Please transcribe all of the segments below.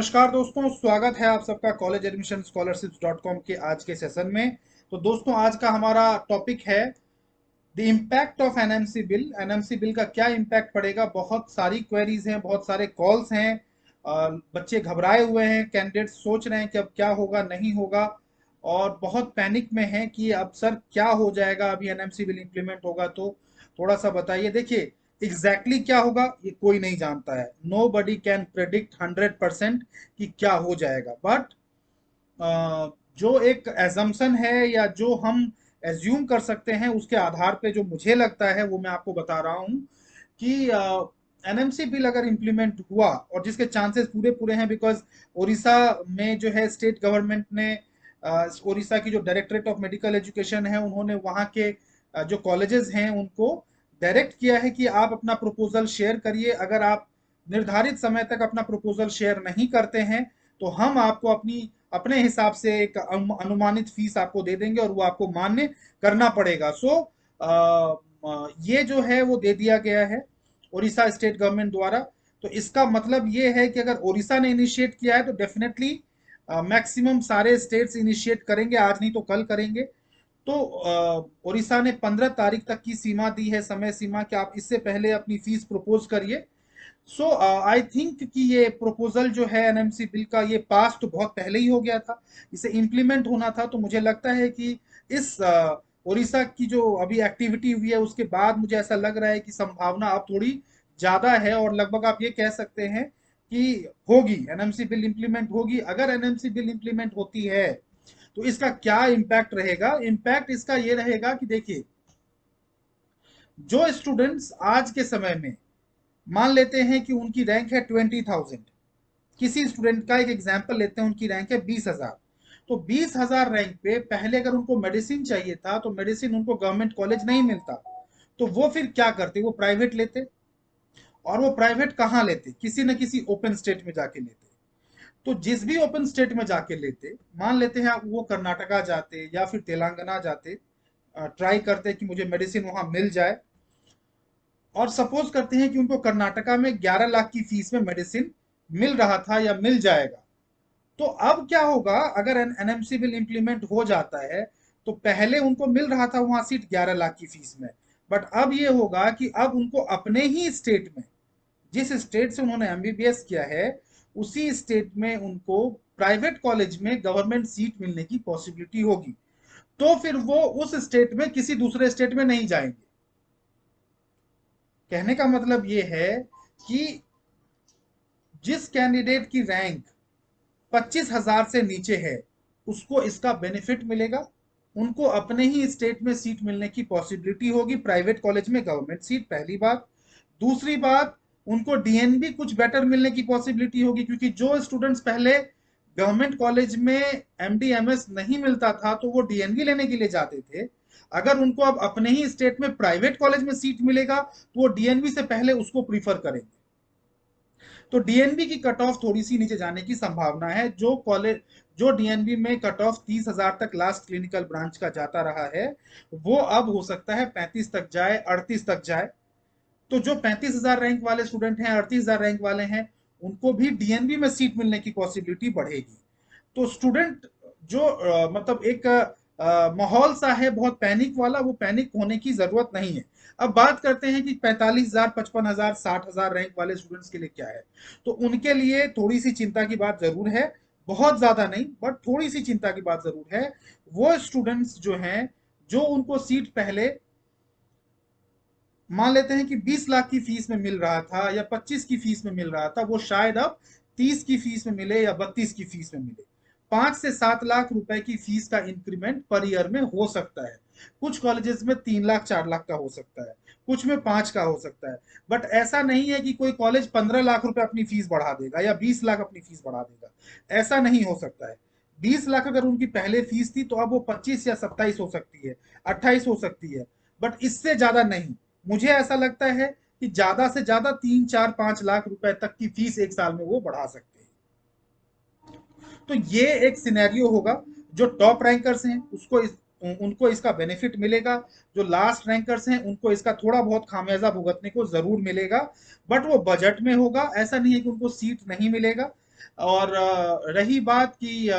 नमस्कार दोस्तों, स्वागत है आप सबका कॉलेज एडमिशन स्कॉलरशिप.com के आज के सेशन में। तो दोस्तों, आज का हमारा टॉपिक है the impact of NMC bill. NMC bill का क्या इम्पैक्ट पड़ेगा। बहुत सारी क्वेरीज हैं, बहुत सारे कॉल्स हैं। बच्चे घबराए हुए हैं, कैंडिडेट्स सोच रहे हैं कि अब क्या होगा नहीं होगा, और बहुत पैनिक में हैं कि अब सर क्या हो जाएगा अभी एनएमसी बिल इम्प्लीमेंट होगा तो। थोड़ा सा बताइए। देखिए, एग्जैक्टली क्या होगा ये कोई नहीं जानता है। नो बडी कैन प्रेडिक्ट 100% कि क्या हो जाएगा, बट जो एक एजम्पशन है या जो हम एज्यूम कर सकते हैं, उसके आधार पे जो मुझे लगता है वो मैं आपको बता रहा हूं कि एनएमसी बिल अगर इम्प्लीमेंट हुआ, और जिसके चांसेस पूरे पूरे हैं, बिकॉज उड़ीसा में जो है स्टेट गवर्नमेंट ने उड़ीसा की जो डायरेक्टरेट ऑफ मेडिकल एजुकेशन है, उन्होंने वहाँ के जो कॉलेजेस हैं उनको डायरेक्ट किया है कि आप अपना प्रपोजल शेयर करिए। अगर आप निर्धारित समय तक अपना प्रपोजल शेयर नहीं करते हैं तो हम आपको अपने हिसाब से एक अनुमानित फीस आपको दे देंगे और वो आपको मान्य करना पड़ेगा। सो ये जो है वो दे दिया गया है उड़ीसा स्टेट गवर्नमेंट द्वारा। तो इसका मतलब ये है कि अगर उड़ीसा ने इनिशिएट किया है तो डेफिनेटली मैक्सिमम सारे स्टेट्स इनिशिएट करेंगे, आज नहीं तो कल करेंगे। तो उड़ीसा ने 15 तारीख तक की सीमा दी है, समय सीमा, कि आप इससे पहले अपनी फीस प्रपोज करिए। सो आई थिंक कि ये प्रपोजल जो है एनएमसी बिल का, ये पास तो बहुत पहले ही हो गया था, इसे इम्प्लीमेंट होना था। तो मुझे लगता है कि इस उड़ीसा की जो अभी एक्टिविटी हुई है उसके बाद मुझे ऐसा लग रहा है कि संभावना अब थोड़ी ज्यादा है, और लगभग आप ये कह सकते हैं कि होगी, एनएमसी बिल इम्प्लीमेंट होगी। अगर एनएमसी बिल इम्प्लीमेंट होती है तो इसका क्या इम्पैक्ट रहेगा। इम्पैक्ट इसका ये रहेगा कि देखिए, जो स्टूडेंट्स आज के समय में मान लेते हैं कि उनकी रैंक है 20,000, किसी स्टूडेंट का एक एग्जाम्पल लेते हैं, उनकी रैंक है 20,000। तो 20,000 रैंक पे पहले अगर उनको मेडिसिन चाहिए था तो मेडिसिन उनको गवर्नमेंट कॉलेज नहीं मिलता, तो वो फिर क्या करते, वो प्राइवेट लेते। और वो प्राइवेट कहाँ लेते, किसी न किसी ओपन स्टेट में जाके लेते। तो जिस भी ओपन स्टेट में जाके लेते, मान लेते हैं वो कर्नाटका जाते या फिर तेलंगाना जाते, ट्राई करते कि मुझे मेडिसिन वहां मिल जाए, और सपोज करते हैं कि उनको कर्नाटका में 11 लाख की फीस में मेडिसिन मिल रहा था या मिल जाएगा। तो अब क्या होगा, अगर एनएमसी बिल इंप्लीमेंट हो जाता है तो पहले उनको मिल रहा था वहां सीट 11 लाख की फीस में, बट अब ये होगा कि अब उनको अपने ही स्टेट में, जिस स्टेट से उन्होंने एमबीबीएस किया है, उसी स्टेट में उनको प्राइवेट कॉलेज में गवर्नमेंट सीट मिलने की पॉसिबिलिटी होगी। तो फिर वो उस स्टेट में किसी दूसरे स्टेट में नहीं जाएंगे। कहने का मतलब ये है कि जिस कैंडिडेट की रैंक 25,000 से नीचे है उसको इसका बेनिफिट मिलेगा। उनको अपने ही स्टेट में सीट मिलने की पॉसिबिलिटी होगी प्राइवेट कॉलेज में, गवर्नमेंट सीट, पहली बात। दूसरी बात, उनको डीएनबी कुछ बेटर मिलने की पॉसिबिलिटी होगी, क्योंकि जो स्टूडेंट्स पहले गवर्नमेंट कॉलेज में एमडीएमएस नहीं मिलता था तो वो डीएनबी लेने के लिए जाते थे। अगर उनको अब अपने ही स्टेट में प्राइवेट कॉलेज में सीट मिलेगा तो वो डीएनबी से पहले उसको प्रीफर करेंगे। तो डीएनबी की कट ऑफ थोड़ी सी नीचे जाने की संभावना है। जो डीएनबी में कट ऑफ 30,000 तक लास्ट क्लिनिकल ब्रांच का जाता रहा है, वो अब हो सकता है 35 तक जाए, 38 तक जाए। तो जो 35,000 रैंक वाले स्टूडेंट हैं, 38,000 रैंक वाले हैं, उनको भी डीएनबी में सीट मिलने की पॉसिबिलिटी बढ़ेगी। तो स्टूडेंट जो मतलब एक माहौल सा है बहुत पैनिक वाला, वो पैनिक होने की जरूरत नहीं है। अब बात करते हैं कि 45,000, 55,000, 60,000 रैंक वाले स्टूडेंट्स के लिए क्या है। तो उनके लिए थोड़ी सी चिंता की बात जरूर है, बहुत ज्यादा नहीं बट थोड़ी सी चिंता की बात जरूर है। वो स्टूडेंट्स जो हैं, जो उनको सीट पहले मान लेते हैं कि 20 लाख की फीस में मिल रहा था या 25 की फीस में मिल रहा था, वो शायद अब 30 की फीस में मिले या 32 की फीस में मिले। 5 से 7 लाख रुपए की फीस का इंक्रीमेंट पर ईयर में हो सकता है। कुछ कॉलेजेस में 3 लाख 4 लाख का हो सकता है, कुछ में 5 का हो सकता है। बट ऐसा नहीं है कि कोई कॉलेज 15 लाख रुपए अपनी फीस बढ़ा देगा या 20 लाख अपनी फीस बढ़ा देगा, ऐसा नहीं हो सकता है। 20 लाख अगर उनकी पहले फीस थी तो अब वो 25 या 27 हो सकती है, 28 हो सकती है, बट इससे ज्यादा नहीं। मुझे ऐसा लगता है कि ज्यादा से ज्यादा 3, 4, 5 लाख रुपए तक की फीस एक साल में वो बढ़ा सकते हैं। तो ये एक सिनेरियो होगा। जो टॉप रैंकर्स हैं उनको इसका बेनिफिट मिलेगा। जो लास्ट रैंकर्स हैं उनको इसका थोड़ा बहुत खामियाजा भुगतने को जरूर मिलेगा, बट वो बजट में होगा। ऐसा नहीं है कि उनको सीट नहीं मिलेगा। और रही बात कि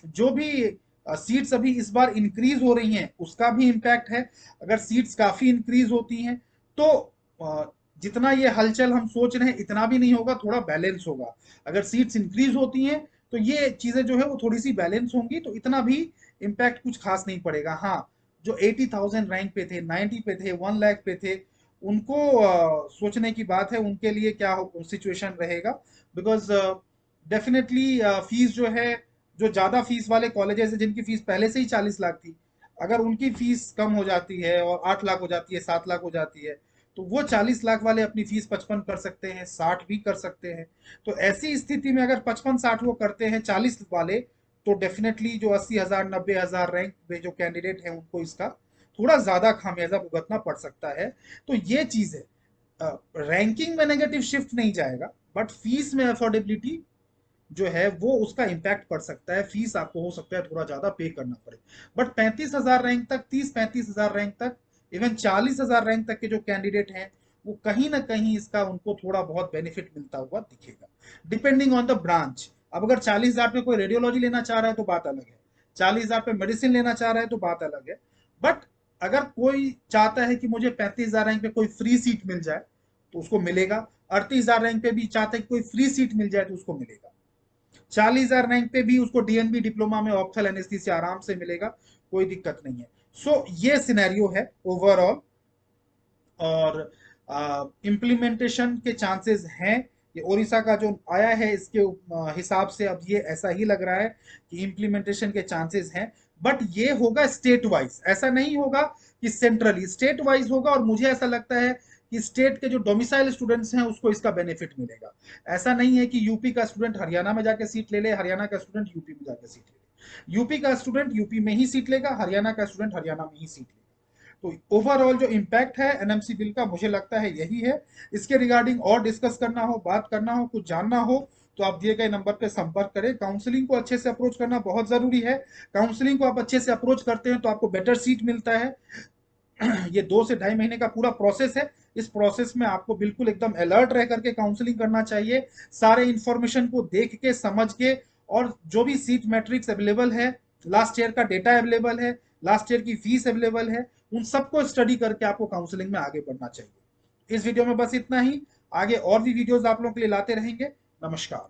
जो भी सीट्स अभी इस बार इंक्रीज हो रही हैं उसका भी इम्पैक्ट है। अगर सीट्स काफी इंक्रीज होती हैं तो जितना ये हलचल हम सोच रहे हैं इतना भी नहीं होगा, थोड़ा बैलेंस होगा। अगर सीट्स इंक्रीज होती हैं तो ये चीजें जो है वो थोड़ी सी बैलेंस होंगी, तो इतना भी इम्पैक्ट कुछ खास नहीं पड़ेगा। हाँ, जो 80,000 रैंक पे थे, 90 पे थे, 1 लाख पे थे, उनको सोचने की बात है उनके लिए क्या सिचुएशन रहेगा। बिकॉज डेफिनेटली फीस जो है, जो ज्यादा फीस वाले कॉलेजेस है जिनकी फीस पहले से ही 40 लाख थी, अगर उनकी फीस कम हो जाती है और 8 लाख हो जाती है, 7 लाख हो जाती है, तो वो 40 लाख वाले अपनी फीस 55 कर सकते हैं, 60 भी कर सकते हैं। तो ऐसी स्थिति में अगर 55-60 वो करते हैं 40 वाले, तो डेफिनेटली जो 80,000 90,000 रैंक पे जो कैंडिडेट हैं उनको इसका थोड़ा ज्यादा खामियाजा भुगतना पड़ सकता है। तो ये चीज है, रैंकिंग में नेगेटिव शिफ्ट नहीं जाएगा, बट फीस में अफोर्डेबिलिटी जो है वो उसका इम्पैक्ट पड़ सकता है। फीस आपको हो सकता है थोड़ा ज्यादा पे करना पड़े। बट 35,000 रैंक तक, 30-35,000 रैंक तक, इवन 40,000 रैंक तक के जो कैंडिडेट हैं वो कहीं ना कहीं इसका उनको थोड़ा बहुत बेनिफिट मिलता हुआ दिखेगा, डिपेंडिंग ऑन द ब्रांच। अब अगर 40,000 पे कोई रेडियोलॉजी लेना चाह रहा है तो बात अलग है, 40,000 पे मेडिसिन लेना चाह रहा है तो बात अलग है। बट अगर कोई चाहता है कि मुझे 35,000 रैंक पे कोई फ्री सीट मिल जाए तो उसको मिलेगा, 38,000 रैंक पे भी चाहते हैं कि कोई फ्री सीट मिल जाए तो उसको मिलेगा, 40,000 रैंक पे भी उसको डीएनबी डिप्लोमा में ऑप्थल एनेस्थीसिया आराम से मिलेगा, कोई दिक्कत नहीं है। सो ये सिनेरियो है ओवरऑल। और इम्प्लीमेंटेशन के चांसेस हैं, ये ओडिशा का जो आया है इसके हिसाब से अब ये ऐसा ही लग रहा है कि इम्प्लीमेंटेशन के चांसेस हैं। बट ये होगा स्टेट वाइज, ऐसा नहीं होगा कि सेंट्रली, स्टेट वाइज होगा। और मुझे ऐसा लगता है कि स्टेट के जो डोमिसाइल स्टूडेंट्स हैं उसको इसका बेनिफिट मिलेगा। ऐसा नहीं है कि यूपी का स्टूडेंट हरियाणा में जाके सीट ले ले, हरियाणा का स्टूडेंट यूपी में जाके सीट ले ले, यूपी का स्टूडेंट यूपी में ही सीट लेगा, हरियाणा का स्टूडेंट हरियाणा में ही सीट लेगा। तो ओवरऑल जो इम्पैक्ट है एनएमसी बिल का मुझे लगता है यही है। इसके रिगार्डिंग और डिस्कस करना हो, बात करना हो, कुछ जानना हो, तो आप दिए गए नंबर पे संपर्क करें। काउंसलिंग को अच्छे से अप्रोच करना बहुत जरूरी है। काउंसलिंग को आप अच्छे से अप्रोच करते हैं तो आपको बेटर सीट मिलता है। ये 2 से ढाई महीने का पूरा प्रोसेस है। इस प्रोसेस में आपको बिल्कुल एकदम अलर्ट रह करके काउंसलिंग करना चाहिए, सारे इंफॉर्मेशन को देख के समझ के। और जो भी सीट मैट्रिक्स अवेलेबल है, लास्ट ईयर का डेटा अवेलेबल है, लास्ट ईयर की फीस अवेलेबल है, उन सबको स्टडी करके आपको काउंसलिंग में आगे बढ़ना चाहिए। इस वीडियो में बस इतना ही, आगे और भी वीडियोस आप लोगों के लिए लाते रहेंगे। नमस्कार।